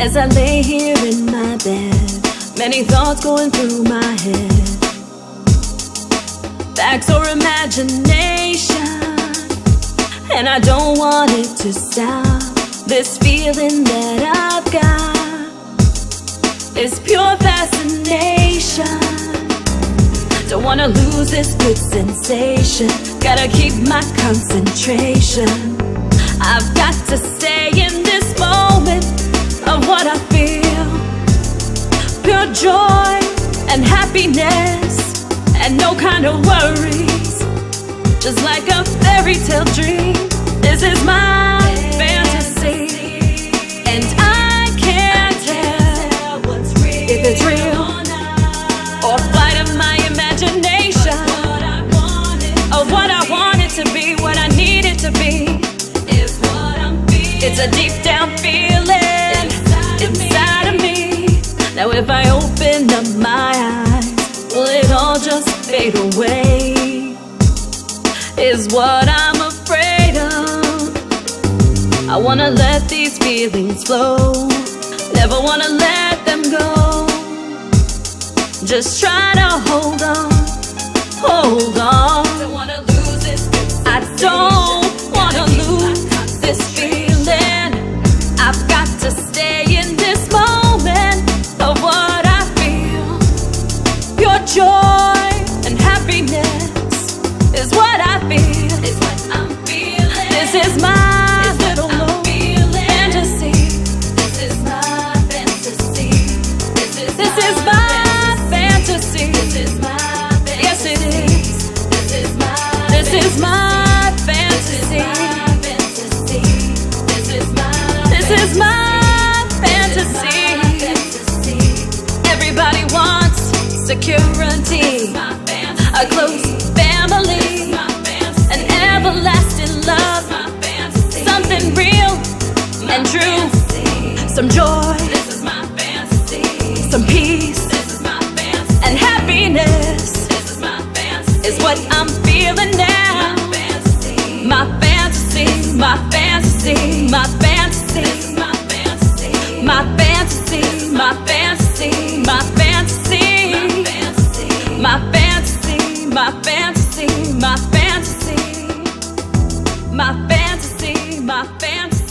As I lay here in my bed, many thoughts going through my head. Facts or imagination, and I don't want it to stop. This feeling that I've got is pure fascination. Don't wanna lose this good sensation. Gotta keep my concentration. I've got to stay in this moment of what I feel. Pure joy and happiness, and no kind of worries. Just like a fairy tale dream, this is my fantasy. And I can't tell if it's real or flight of my imagination, of what I want it to be, what I need it to be. It's a deep down feeling inside of me. Now if I open up my eyes, will it all just fade away? Is what I'm afraid of. I wanna let these feelings flow, never wanna let them go. Just try to hold on, hold on. Don't wanna lose this. I don't wanna lose this feeling. I've got to stay in this moment of what I feel. Pure joy and happiness is what I feel. Is what I'm feeling. This is my little fantasy. This is my fantasy. This is my fantasy. This is my fantasy. Yes, it is. This is my fantasy. This is my fantasy. Everybody wants security, a close family, an everlasting love, something real and true, some joy, some peace, and happiness is what I'm feeling now. My fantasy, my fantasy, my fantasy, my fantasy, my fantasy, my fantasy, my fantasy, my fantasy, my fantasy, my fantasy, my fantasy, my fantasy.